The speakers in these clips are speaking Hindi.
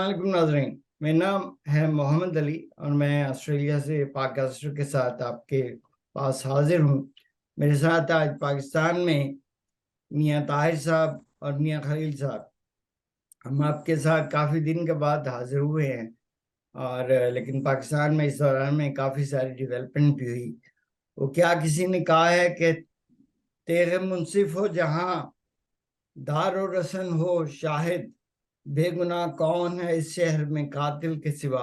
अस्सलाम नाज़रीन। मेरा नाम है मोहम्मद अली और मैं ऑस्ट्रेलिया से पॉडकास्टर के साथ आपके पास हाजिर हूँ। मेरे साथ आज पाकिस्तान में मियाँ ताहिर साहब और मियाँ खलील साहब, हम आपके साथ काफ़ी दिन के बाद हाजिर हुए हैं। और लेकिन पाकिस्तान में इस दौरान में काफ़ी सारी डेवलपमेंट भी हुई। वो क्या किसी ने कहा है कि तेरे मुंसिफ हो जहाँ, दारो रसन हो शाहिद, बेगुनाह कौन है इस शहर में कातिल के सिवा।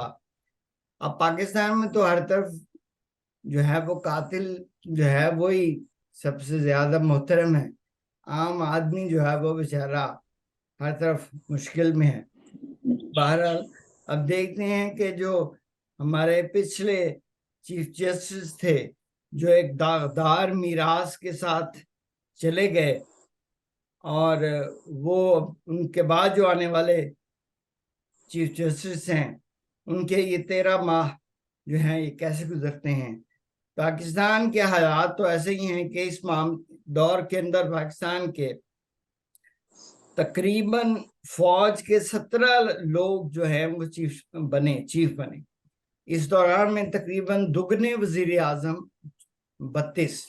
अब पाकिस्तान में तो हर तरफ जो है वो कातिल जो है वही सबसे ज्यादा मोहतरम है। आम आदमी जो है वो बेचारा हर तरफ मुश्किल में है। बहरहाल, अब देखते हैं कि जो हमारे पिछले चीफ जस्टिस थे, जो एक दागदार मीरास के साथ चले गए, और वो उनके बाद जो आने वाले चीफ जस्टिस हैं, उनके ये 13 माह जो हैं ये कैसे गुजरते हैं। पाकिस्तान के हालात तो ऐसे ही हैं कि इस दौर के अंदर पाकिस्तान के तकरीबन फौज के 17 लोग जो हैं वो चीफ बने। इस दौरान में तकरीबन दुगने वजीर आजम 32,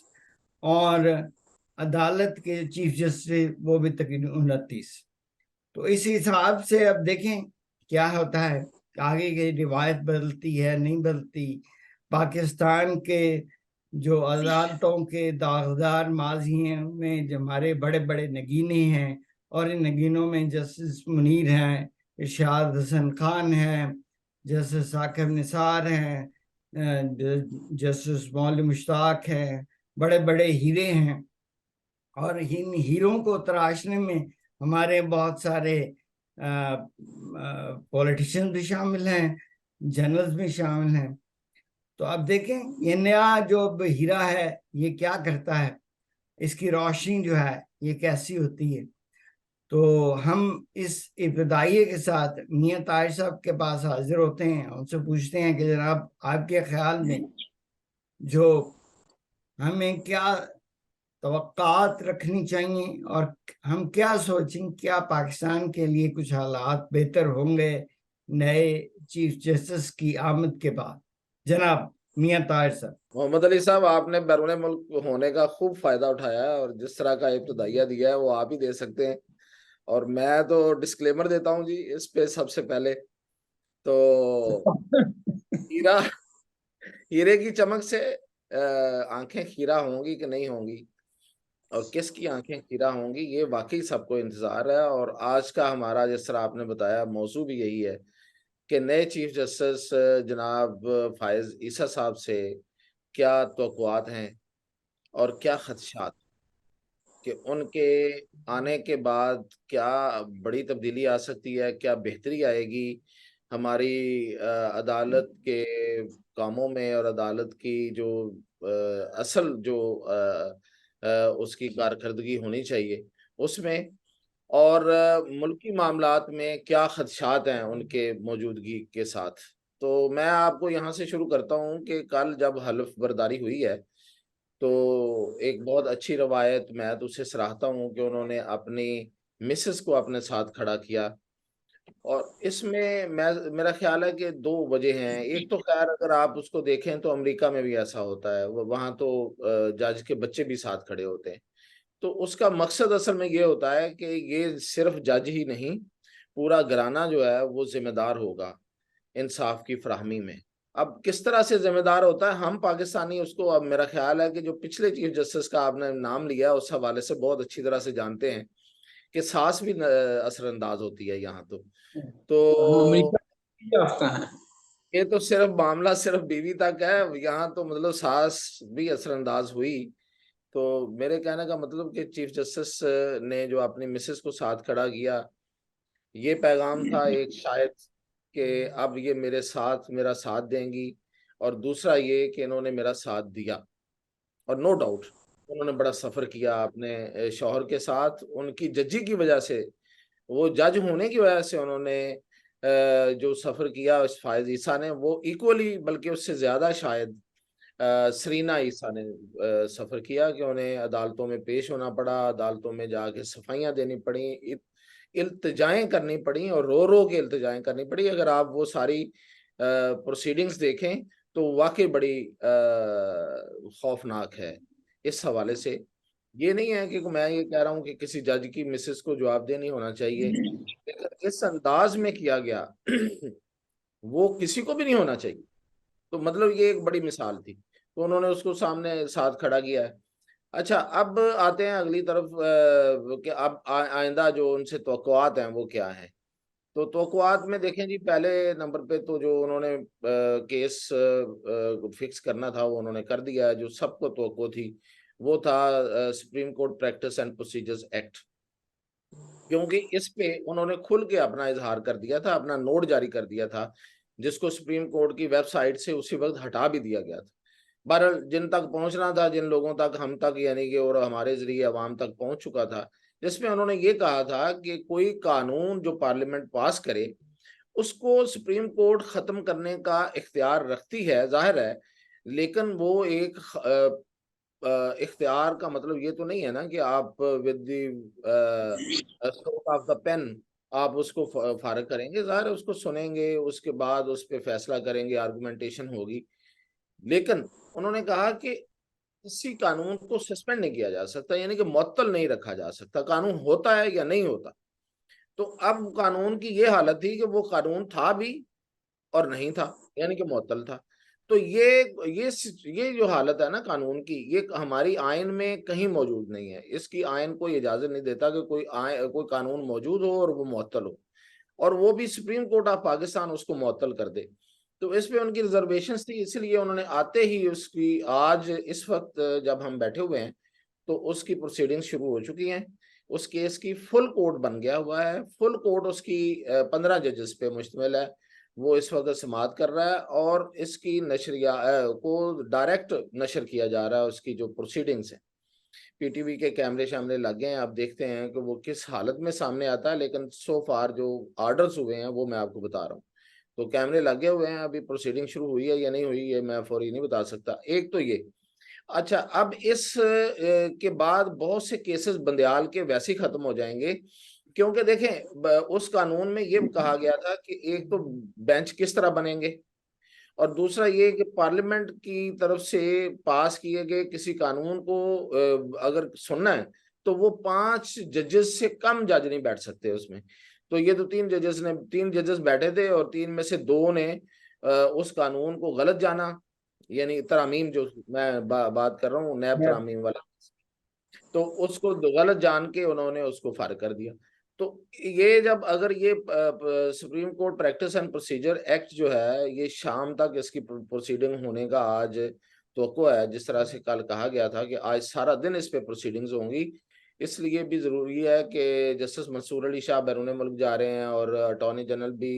और अदालत के चीफ जस्टिस वो भी तकरीबन 29। तो इस हिसाब से अब देखें क्या होता है, आगे की रिवायत बदलती है नहीं बदलती। पाकिस्तान के जो अदालतों के दागदार माजी हैं उनमें जो हमारे बड़े बड़े नगीने हैं, और इन नगीनों में जस्टिस मुनीर हैं, इरशाद हसन खान हैं, जस्टिस साकिब निसार हैं, जस्टिस मौलवी मुश्ताक हैं। बड़े बड़े हीरे हैं, और इन हीरों को तराशने में हमारे बहुत सारे पॉलिटिशियन भी शामिल हैं, जर्नल्स भी शामिल हैं। तो अब देखें ये नया जो अब हीरा है ये क्या करता है, इसकी रोशनी जो है ये कैसी होती है। तो हम इस इब्तदाइये के साथ मियाँ ताहिर साहब के पास हाजिर होते हैं, उनसे पूछते हैं कि जनाब आपके ख्याल में जो हमें क्या तवक्कात रखनी चाहिए, और हम क्या सोचें, क्या पाकिस्तान के लिए कुछ हालात बेहतर होंगे नए चीफ जस्टिस की आमद के बाद। जनाब मियाँ ताहिर साहब। मोहम्मद अली साहब, आपने बैरून मुल्क होने का खूब फायदा उठाया है और जिस तरह का इब्तदाइया दिया है वो आप ही दे सकते हैं। और मैं तो डिस्क्लेमर देता हूं जी इस पे सबसे पहले तो हीरा हीरे की चमक से आंखें खीरा होंगी कि नहीं होंगी और किसकी आंखें खीरा होंगी ये वाकई सबको इंतजार है। और आज का हमारा जिस तरह आपने बताया मौजू भी यही है कि नए चीफ जस्टिस जनाब फायज ईसा साहब से क्या तवक्कुआत हैं और क्या खदशात कि उनके आने के बाद क्या बड़ी तब्दीली आ सकती है, क्या बेहतरी आएगी हमारी अदालत के कामों में और अदालत की जो असल जो उसकी कारकर्दगी होनी चाहिए उसमें, और मुल्की मामलात में क्या खदशात हैं उनके मौजूदगी के साथ। तो मैं आपको यहाँ से शुरू करता हूँ कि कल जब हल्फ बर्दारी हुई है तो एक बहुत अच्छी रवायत मैं तो उसे सराहता हूँ कि उन्होंने अपनी मिसेस को अपने साथ खड़ा किया। और इसमें मैं मेरा ख्याल है कि दो वजह हैं। एक तो खैर अगर आप उसको देखें तो अमेरिका में भी ऐसा होता है, वहाँ तो जज के बच्चे भी साथ खड़े होते हैं। तो उसका मकसद असल में ये होता है कि ये सिर्फ जज ही नहीं, पूरा घराना जो है वो जिम्मेदार होगा इंसाफ की फराहमी में। अब किस तरह से जिम्मेदार होता है हम पाकिस्तानी उसको, अब मेरा ख्याल है कि जो पिछले चीफ जस्टिस का आपने नाम लिया उस हवाले से बहुत अच्छी तरह से जानते हैं कि सास भी असरअंदाज होती है यहाँ हम तो अमेरिका याफ्ता हैं। ये तो सिर्फ मामला सिर्फ बीवी तक है, यहाँ तो मतलब सास भी असरअंदाज हुई। तो मेरे कहने का मतलब कि चीफ जस्टिस ने जो अपनी मिसेस को साथ खड़ा किया, ये पैगाम था एक शायद कि अब ये मेरा साथ देंगी। और दूसरा ये कि इन्होंने मेरा साथ दिया और नो डाउट उन्होंने बड़ा सफर किया अपने शौहर के साथ, उनकी जजी की वजह से, वो जज होने की वजह से उन्होंने जो सफर किया उस फायज ईसा ने वो इक्वली बल्कि उससे ज्यादा शायद सरीना ईसा ने सफर किया कि उन्हें अदालतों में पेश होना पड़ा, अदालतों में जाके सफाइयां देनी पड़ी। इल्तिजाएं करनी पड़ी और रो रो के इल्तिजाएं करनी पड़ी। अगर आप वो सारी प्रोसीडिंग्स देखें तो वाकई बड़ी खौफनाक है इस हवाले से। ये नहीं है कि मैं ये कह रहा हूं कि किसी जज की मिसेस को जवाबदेह नहीं होना चाहिए, लेकिन इस अंदाज में किया गया वो किसी को भी नहीं होना चाहिए। तो मतलब ये एक बड़ी मिसाल थी, तो उन्होंने उसको सामने साथ खड़ा किया है। अच्छा, अब आते हैं अगली तरफ कि अब आइंदा जो उनसे तवक्कुआत हैं वो क्या है। तो तवक्कुआत में देखें जी, पहले नंबर पे तो जो उन्होंने केस फिक्स करना था वो उन्होंने कर दिया है। जो सबको तवक्को थी वो था supreme court practice and procedures act, क्योंकि इस पे उन्होंने खुल के अपना इजहार कर दिया था, अपना नोट जारी कर दिया था, जिसको सुप्रीम कोर्ट की वेबसाइट से उसी वक्त हटा भी दिया गया था। बहरहाल जिन तक पहुंचना था, जिन लोगों तक, हम तक यानी कि, और हमारे जरिए अवाम तक पहुंच चुका था, जिसमें उन्होंने ये कहा था कि कोई कानून जो पार्लियामेंट पास करे उसको सुप्रीम कोर्ट खत्म करने का इख्तियार रखती है, जाहिर है, लेकिन वो एक इख्तियार का मतलब ये तो नहीं है ना कि आप with the stroke of the pen आप उसको फारिग करेंगे। जाहिर है उसको सुनेंगे, उसके बाद उस पर फैसला करेंगे, आर्गुमेंटेशन होगी। लेकिन उन्होंने कहा कि किसी कानून को सस्पेंड नहीं किया जा सकता, यानी कि मुअत्तल नहीं रखा जा सकता। कानून होता है या नहीं होता। तो अब कानून की ये हालत थी कि वो कानून था भी और नहीं था, यानी कि मुअत्तल था। तो ये जो हालत है ना कानून की, ये हमारी आइन में कहीं मौजूद नहीं है। इसकी आइन कोई इजाजत नहीं देता कि कोई कानून मौजूद हो और वो मुअत्तल हो, और वो भी सुप्रीम कोर्ट ऑफ पाकिस्तान उसको मुअत्तल कर दे। तो इस पे उनकी रिजर्वेशंस थी, इसलिए उन्होंने आते ही उसकी, आज इस वक्त जब हम बैठे हुए हैं तो उसकी प्रोसीडिंग शुरू हो चुकी हैं। उस केस की फुल कोर्ट बन गया हुआ है। फुल कोर्ट उसकी 15 जजेस पे मुश्तमिल है। वो इस वक्त समाअत कर रहा है और इसकी नशरिया को डायरेक्ट नशर किया जा रहा है। उसकी जो प्रोसीडिंग्स है, पीटीवी के कैमरे शामने लग गए हैं, आप देखते हैं कि वो किस हालत में सामने आता है। लेकिन सो फार जो ऑर्डर्स हुए हैं वो मैं आपको बता रहा हूँ। तो कैमरे लगे हुए हैं, अभी प्रोसीडिंग शुरू हुई है या नहीं हुई ये मैं फौरी नहीं बता सकता। एक तो ये। अच्छा, अब इस के बाद बहुत से केसेस बंदयाल के वैसे ही खत्म हो जाएंगे, क्योंकि देखें उस कानून में ये कहा गया था कि एक तो बेंच किस तरह बनेंगे, और दूसरा ये कि पार्लियामेंट की तरफ से पास किए गए किसी कानून को अगर सुनना है तो वो 5 जजेस से कम जज नहीं बैठ सकते उसमें। तो ये तो 3 जजेस बैठे थे और 3 में से 2 ने उस कानून को गलत जाना, यानी तरामीम जो मैं बात कर रहा हूँ, नैब तरामीम वाला, तो उसको गलत जान के उन्होंने उसको फारिग कर दिया। तो ये जब अगर ये supreme court practice and procedure act जो है, ये शाम तक इसकी प्रोसीडिंग होने का आज तवक्को है, जिस तरह से कल कहा गया था कि आज सारा दिन इस पे प्रोसीडिंग्स होंगी। इसलिए भी जरूरी है कि जस्टिस मंसूर अली शाह बैरून मुल्क जा रहे हैं और अटॉर्नी जनरल भी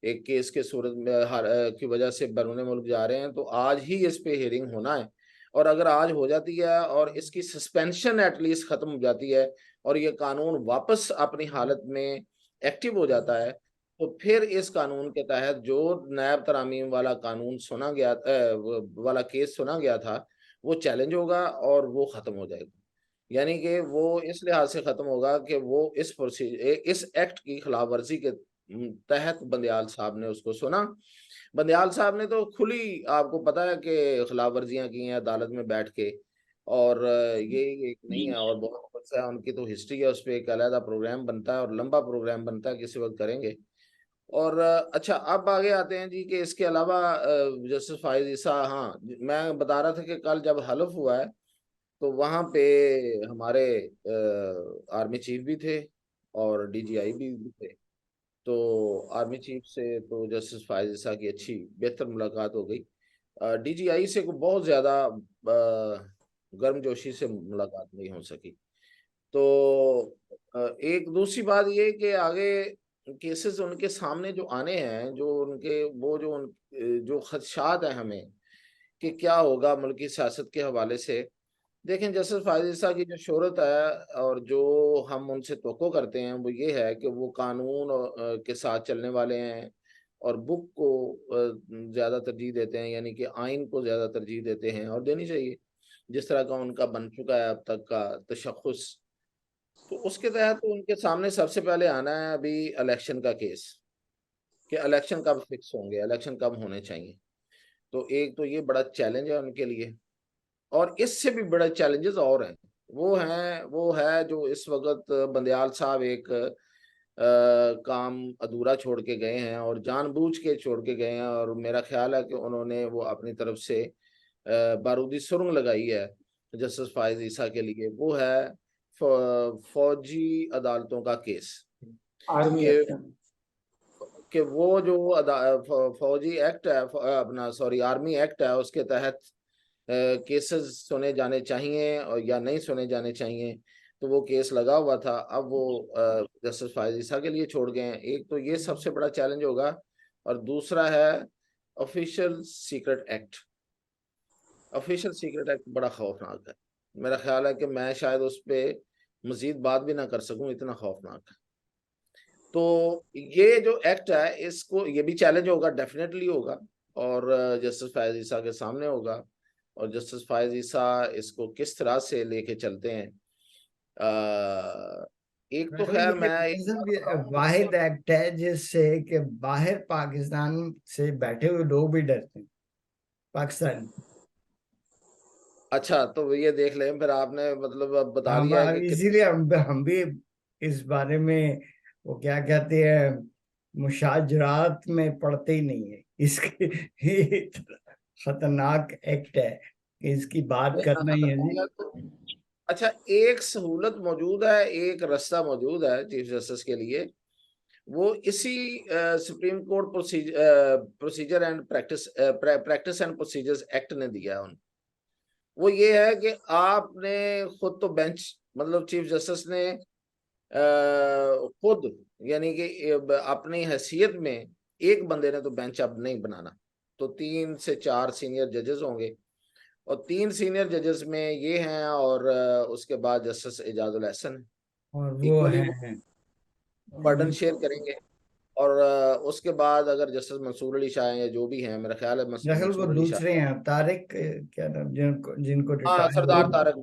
एक केस के सूरत में की वजह से बैरून मुल्क जा रहे हैं। तो आज ही इस पे हियरिंग होना है, और अगर आज हो जाती है और इसकी सस्पेंशन एटलीस्ट खत्म हो जाती है और ये कानून वापस अपनी हालत में एक्टिव हो जाता है, तो फिर इस कानून के तहत जो नायब तरामीम वाला कानून सुना गया वाला केस सुना गया था वो चैलेंज होगा और वो खत्म हो जाएगा। यानी कि वो इस लिहाज से खत्म होगा कि वो इस एक्ट की खिलाफ वर्जी के तहत बंदयाल साहब ने उसको सुना। बंदयाल साहब ने तो खुली, आपको पता है कि खिलाफ वर्जियां की हैं अदालत में बैठ के, और ये एक नहीं है, और बहुत कुछ है, उनकी तो हिस्ट्री है, उस पर एक अलहदा प्रोग्राम बनता है और लंबा प्रोग्राम बनता है, किसी वक्त करेंगे। और अच्छा, अब आगे आते हैं जी कि इसके अलावा जस्टिस फाइज ईसा, हाँ मैं बता रहा था कि कल जब हलफ हुआ है तो वहाँ पे हमारे आर्मी चीफ भी थे और डीजीआई भी थे। तो आर्मी चीफ से तो जस्टिस फायज ईसा की अच्छी बेहतर मुलाकात हो गई। डीजीआई से को बहुत ज्यादा गर्मजोशी से मुलाकात नहीं हो सकी। तो एक दूसरी बात ये कि आगे केसेस उनके सामने जो आने हैं, जो उनके वो जो खदशात हैं हमें कि क्या होगा मुल्की सियासत के हवाले से। देखें, जस्टिस फायज ईसा की जो शोहरत है और जो हम उनसे तवक्को करते हैं वो ये है कि वो कानून के साथ चलने वाले हैं और बुक को ज़्यादा तरजीह देते हैं, यानी कि आइन को ज़्यादा तरजीह देते हैं, और देनी चाहिए जिस तरह का उनका बन चुका है अब तक का तशख़्ख़ुस। तो उसके तहत उनके सामने सबसे पहले आना है अभी इलेक्शन का केस, कि इलेक्शन कब फिक्स होंगे, इलेक्शन कब होने चाहिए। तो एक तो ये बड़ा चैलेंज है उनके लिए, और इससे भी बड़े चैलेंजेस और हैं। वो है जो इस वक्त बंदयाल साहब एक काम अधूरा छोड़ के गए हैं, और जानबूझ के छोड़ के गए हैं, और मेरा ख्याल है कि उन्होंने वो अपनी तरफ से बारूदी सुरंग लगाई है जस्टिस फायज ईसा के लिए। वो है फौजी अदालतों का केस, आर्मी कि एक्ट। कि वो जो फौजी एक्ट है, अपना सॉरी आर्मी एक्ट है, उसके तहत केसेस सुने जाने चाहिए और या नहीं सुने जाने चाहिए। तो वो केस लगा हुआ था, अब वो जस्टिस फायज ईसा के लिए छोड़ गए हैं। एक तो ये सबसे बड़ा चैलेंज होगा, और दूसरा है official secret act. Official secret act बड़ा खौफनाक है। मेरा ख्याल है कि मैं शायद उस पर मजीद बात भी ना कर सकूं, इतना खौफनाक है। तो ये जो एक्ट है, इसको ये भी चैलेंज होगा, डेफिनेटली होगा, और जस्टिस फायज ईसा के सामने होगा, और जस्टिस फायज ईसा इसको किस तरह से लेके चलते हैं। एक तो खैर ये मैं मतलब ये वाहिद एक्ट है जिससे कि बाहर पाकिस्तान से बैठे हुए लोग भी डरते हैं, पाकिस्तान। अच्छा, तो ये देख लें फिर, आपने मतलब अब बता दिया है कि इसीलिए हम भी इस बारे में, वो क्या कहते हैं, मुशाजरात में पड़ते ही नहीं है। इसके ये इतना खतरनाक एक्ट है कि इसकी बात करना ही है जी। अच्छा, एक सहूलत मौजूद है, एक रास्ता मौजूद है चीफ जस्टिस के लिए। वो इसी supreme court procedure and practice and procedures act ने दिया है उन। वो ये है कि आपने खुद तो बेंच, मतलब चीफ जस्टिस ने खुद, यानी कि अपनी हैसियत में एक बंदे ने तो बेंच अब नहीं बनाना, तो 3 से 4 सीनियर जजेस होंगे, और 3 सीनियर जजेस में ये हैं, और उसके बाद जस्टिस एजाजुल एहसन है। और वो इक्वली वो है बर्डन शेयर करेंगे। और उसके बाद अगर जस्टिस मंसूर अली शाह हैं या जो भी हैं, मेरा ख्याल है दरअसल वो मंसूर अली शाह, दूसरे हैं, तारिक क्या नाम, जिनको जिनको हाँ रिटायर सरदार हो। तारक,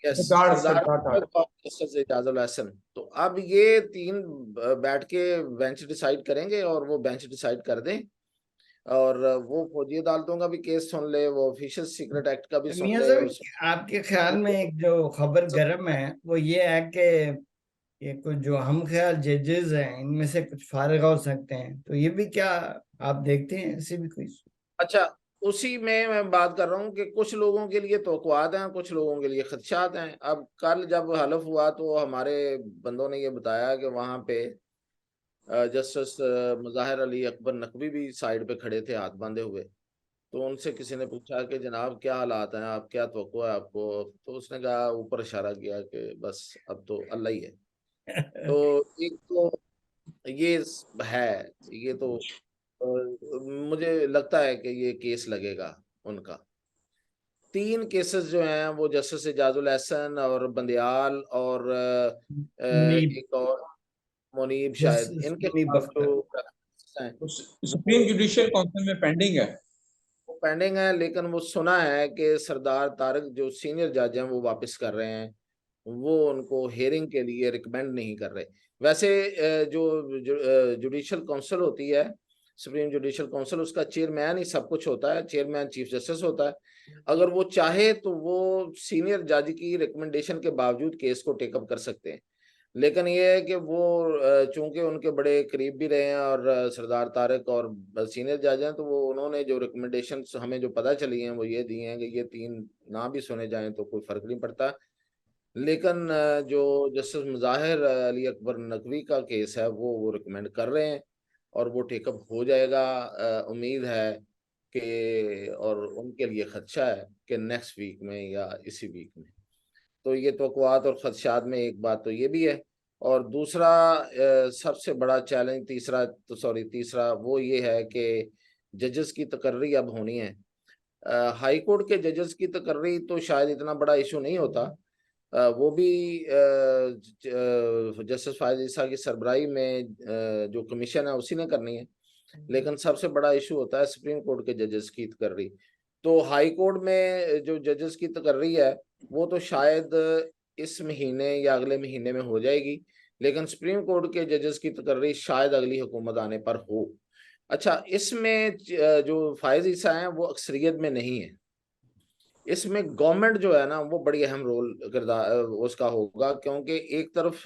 यस सरदार सरदार सरदार तारक। तारक और जस्टिस एजाजुल एहसन। तो अब ये 3 बैठ के बेंच डिसाइड करेंगे, और वो बेंच डिसाइड कर दें, और वो फौजी अदालतों का भी केस सुन ले, वो ऑफिशियल सीक्रेट एक्ट का भी सुन मियां ले, साहब, और आपके ख्याल में एक जो खबर गर्म है वो ये है कि ये कुछ जो हम ख्याल जजेस हैं इनमें से कुछ फारिग हो सकते हैं, तो ये भी क्या आप देखते हैं ऐसी भी कोई? अच्छा, उसी में मैं बात कर रहा हूँ कि कुछ लोगों के लिए तवक्कुआत हैं, कुछ लोगों के लिए खदशात हैं। अब कल जब हलफ हुआ तो हमारे बंदों ने ये बताया कि वहां पे जस्टिस मुजाहिर अली अकबर नकवी भी साइड पे खड़े थे, हाथ बांधे हुए। तो उनसे किसी ने पूछा कि जनाब क्या हालात हैं, आप क्या तवक्कुआ है आपको? तो उसने कहा, ऊपर इशारा किया कि बस अब तो अल्लाह ही है। तो एक तो ये है, ये तो मुझे लगता है कि ये केस लगेगा उनका। 3 केसेस जो हैं वो जस्टिस एजाजुल एहसन और बंदयाल और मुनीब, एक और मुनीब, शायद जस्टिस इनके मुनीब खिलाफ अख्तर। जो हैं सुप्रीम वो जुडिशियल काउंसिल में पेंडिंग है। वो पेंडिंग है। लेकिन वो सुना है कि सरदार तारक जो सीनियर जज हैं वो वापस कर रहे हैं, वो उनको हेयरिंग के लिए रिकमेंड नहीं कर रहे। वैसे जो जुडिशियल काउंसिल होती है, सुप्रीम जुडिशियल काउंसिल, उसका चेयरमैन ही सब कुछ होता है, चेयरमैन चीफ जस्टिस होता है। अगर वो चाहे तो वो सीनियर जज की रिकमेंडेशन के बावजूद केस को टेकअप कर सकते हैं। लेकिन ये है कि वो चूंकि उनके बड़े करीब भी रहे हैं, और सरदार तारक और सीनियर जज हैं, तो वो उन्होंने जो रिकमेंडेशन हमें जो पता चली हैं वो ये दी हैं कि ये 3 ना भी सुने जाएं तो कोई फर्क नहीं पड़ता। लेकिन जो जस्टिस मुजाहिर अली अकबर नकवी का केस है वो रिकमेंड कर रहे हैं, और वो टेकअप हो जाएगा, उम्मीद है कि, और उनके लिए खदशा है कि नेक्स्ट वीक में या इसी वीक में। तो ये तवक्कुआत और खदशात में एक बात तो ये भी है। और दूसरा सबसे बड़ा चैलेंज, तीसरा वो ये है कि जजेस की तकर्री अब होनी है। हाई कोर्ट के जजेस की तकर्री तो शायद इतना बड़ा इशू नहीं होता, वो भी जस्टिस फायज ईसा की सरबराही में जो कमीशन है उसी ने करनी है। लेकिन सबसे बड़ा इशू होता है सुप्रीम कोर्ट के जजेस की तकर्री। तो हाई कोर्ट में जो जजेस की तकर्री है वो तो शायद इस महीने या अगले महीने में हो जाएगी, लेकिन सुप्रीम कोर्ट के जजेस की तकर्री शायद अगली हुकूमत आने पर हो। अच्छा, इसमें जो फायज ईसा हैं वो अक्सरियत में नहीं है। इसमें गवर्नमेंट जो है ना वो बड़ी अहम रोल किरदार उसका होगा, क्योंकि एक तरफ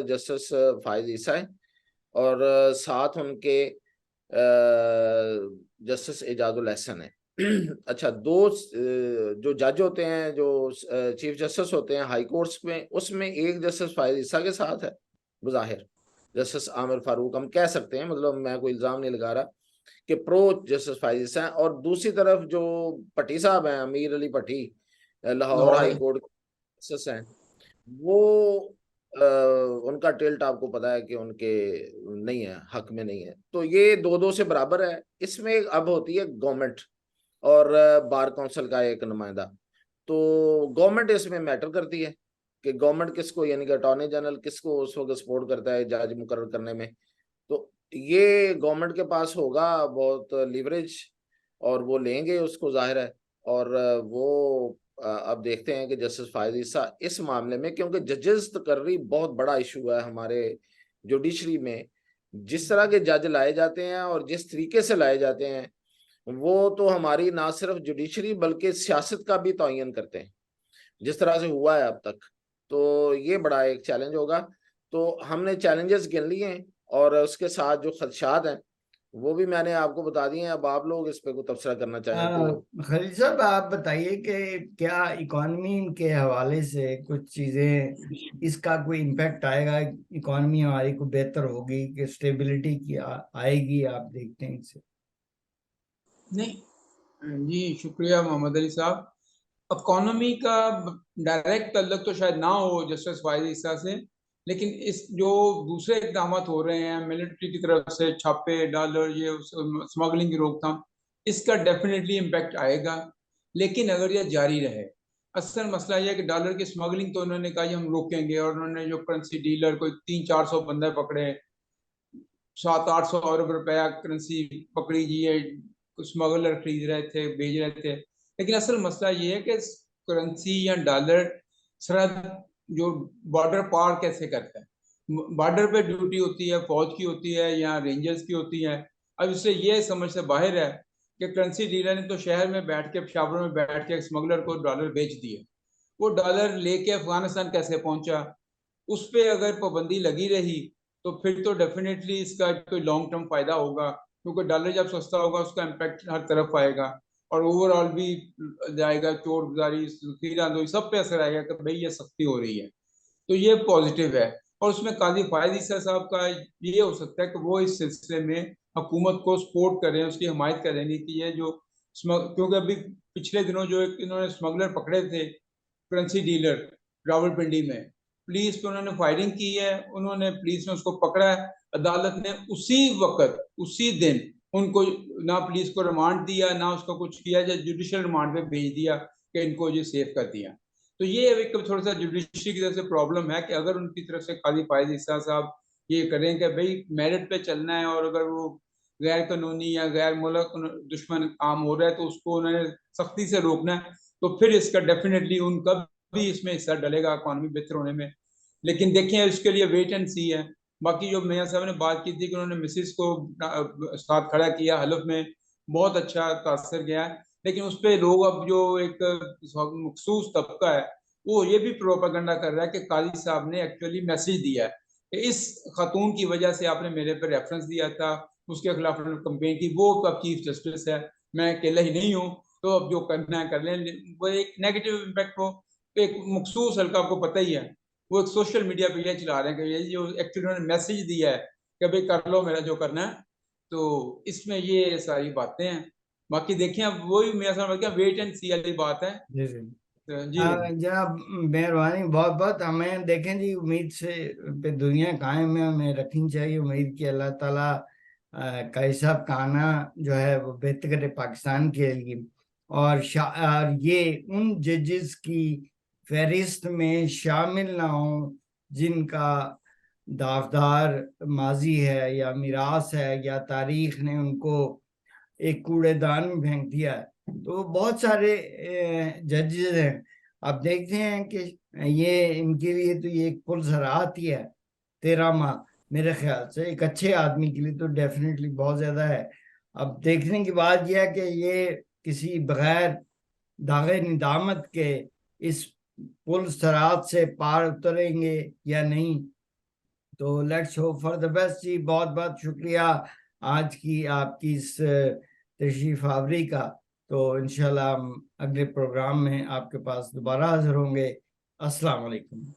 जस्टिस फायज ईसा है और साथ उनके जस्टिस एजाजुल एहसन है। अच्छा, दो जो जज होते हैं, जो चीफ जस्टिस होते हैं हाई कोर्ट्स में, उसमें एक जस्टिस फायज ईसा के साथ है बज़ाहिर, जस्टिस आमिर फारूक हम कह सकते हैं, मतलब मैं कोई इल्जाम नहीं लगा रहा कि प्रो जस्टिस फायज ईसा हैं। और दूसरी तरफ जो भट्टी साहब हैं, अमीर अली भट्टी, लाहौर हाई कोर्ट जस्टिस हैं, वो उनका टिल्ट आपको पता है कि उनके नहीं है, हक में नहीं है। तो ये दो दो से बराबर है। इसमें अब होती है गवर्नमेंट और बार काउंसिल का एक नुमाइंदा। तो गवर्नमेंट इसमें मैटर करती है कि गवर्नमेंट किसको, यानी कि अटॉर्नी जनरल किसको उस वक्त सपोर्ट करता है जज मुकर्रर करने में। तो ये गवर्नमेंट के पास होगा बहुत लीवरेज, और वो लेंगे उसको, जाहिर है। और वो अब देखते हैं कि जस्टिस फायज ईसा इस मामले में, क्योंकि जजेस तकर्री बहुत बड़ा इशू है हमारे जुडिशरी में। जिस तरह के जज लाए जाते हैं और जिस तरीके से लाए जाते हैं, वो तो हमारी ना सिर्फ जुडिशरी बल्कि सियासत का भी तयन करते हैं, जिस तरह से हुआ है अब तक। तो ये बड़ा एक चैलेंज होगा। तो हमने चैलेंजेस गिन लिए हैं और उसके साथ जो खदशात हैं वो भी मैंने आपको बता दिए हैं। अब आप लोग इस पे कोई तबसरा करना चाहें तो। खलील साहब, आप बताइए कि क्या इकॉनमी के हवाले से कुछ चीजें, इसका कोई इम्पैक्ट आएगा, इकॉनमी हमारी को बेहतर होगी कि स्टेबिलिटी की आएगी, आप देखते हैं इससे? नहीं जी, शुक्रिया मोहम्मद अली साहब। इकोनॉमी का डायरेक्ट तल्लुक तो शायद ना हो जस्टिस फायज ईसा से, लेकिन इस जो दूसरे इकदाम हो रहे हैं मिलिट्री की तरफ से, छापे, डॉलर, ये स्मगलिंग की रोकथाम, इसका डेफिनेटली इम्पैक्ट आएगा। लेकिन अगर यह जारी रहे, असल मसला यह है कि डॉलर की स्मगलिंग तो उन्होंने कहा हम रोकेंगे, और उन्होंने जो करेंसी डीलर कोई 300-400 बंदे पकड़े, 700-800 अरब रुपया करेंसी पकड़ी जी है, स्मगलर खरीद रहे थे, भेज रहे थे। लेकिन असल मसला ये है कि करेंसी या डॉलर सरहद जो बॉर्डर पार कैसे करता है। बॉर्डर पे ड्यूटी होती है, फौज की होती है या रेंजर्स की होती है। अब इससे ये समझ से बाहर है कि करेंसी डीलर ने तो शहर में बैठ के, पेशावर में बैठ के स्मगलर को डॉलर बेच दिए। वो डॉलर लेके अफगानिस्तान कैसे पहुंचा, उस पर अगर पाबंदी लगी रही तो फिर तो डेफिनेटली इसका कोई लॉन्ग टर्म फायदा होगा, क्योंकि डॉलर जब सस्ता होगा उसका इम्पैक्ट हर तरफ आएगा, और ओवरऑल भी जाएगा, चोर गुजारी, खीरांदोई, सब पे असर आएगा कि भाई ये सस्ती हो रही है। तो ये पॉजिटिव है। और उसमें काजी फायद ईसा साहब का ये हो सकता है कि वो इस सिलसिले में हुकूमत को सपोर्ट करें, उसकी हिमायत करेंगे कि ये जो क्योंकि अभी पिछले दिनों जो एक इन्होंने स्मगलर पकड़े थे, करेंसी डीलर, रावलपिंडी में, पुलिस पे उन्होंने फायरिंग की है, उन्होंने, पुलिस ने उसको पकड़ा है, अदालत ने उसी वक्त, उसी दिन उनको ना पुलिस को रिमांड दिया ना उसको कुछ किया, जो जुडिशियल रिमांड पे भेज दिया कि इनको ये सेफ कर दिया। तो ये एक थोड़ा सा जुडिशरी की तरफ से प्रॉब्लम है कि अगर उनकी तरफ से काजी फायज ईसा साहब ये करें कि भाई मेरिट पे चलना है, और अगर वो गैर कानूनी या गैर मुल्क दुश्मन काम हो रहा है तो उसको उन्होंने सख्ती से रोकना है, तो फिर इसका डेफिनेटली उनका भी इसमें हिस्सा डलेगा इकॉनमी बेहतर होने में। लेकिन देखें, इसके लिए वेट एंड सी है। बाकी जो मियाँ साहब ने बात की थी कि उन्होंने मिसिस को साथ खड़ा किया हलफ में, बहुत अच्छा तासर गया है। लेकिन उस पर लोग, अब जो एक मखसूस तबका है, वो ये भी प्रोपागंडा कर रहा है कि काजी साहब ने एक्चुअली मैसेज दिया है कि इस खातून की वजह से आपने मेरे पर रेफरेंस दिया था, उसके खिलाफ उन्होंने कंप्लेन की, वो अब चीफ जस्टिस है, मैं अकेला ही नहीं हूँ, तो अब जो करना है कर लें। वो एक नेगेटिव इम्पैक्ट, वो एक मखसूस हल्का, आपको पता ही है, वो एक सोशल मीडिया पे ये चला रहे हैं कि ये जो एक्चुअली उन्होंने मैसेज दिया है कि भाई कर लो मेरा जो करना है। तो इसमें ये सारी बातें हैं। बाकी देखें, अब वही मेरा समझ क्या वेट एंड सी वाली बात है। जी जी। तो जी जनाब, मेहरबानी बहुत बहुत। हमें देखें जी, उम्मीद से पे दुनिया कायम है, हमें रखनी चाहिए उम्मीद कि अल्लाह ताला कायद साहब का आना जो है वो बेहतर करे पाकिस्तान के लिए। और ये उन जजेस की फहरिस्त में शामिल ना हो जिनका दागदार माजी है या मिरास है या तारीख ने उनको एक कूड़ेदान में फेंक दिया है। तो बहुत सारे जजेस हैं अब देखते हैं कि ये इनके लिए तो ये एक पुल ज़राअत ही है 13 माह, मेरे ख्याल से एक अच्छे आदमी के लिए तो डेफिनेटली बहुत ज्यादा है। अब देखने की बात यह है कि ये किसी बगैर दागे निदामत के इस पुल ज़राअत से पार उतरेंगे या नहीं। तो let's hope for the best जी। बहुत बहुत शुक्रिया आज की आपकी इस तशरीफ आवरी का। तो इंशाल्लाह हम अगले प्रोग्राम में आपके पास दोबारा हाजिर होंगे। अस्सलाम वालेकुम।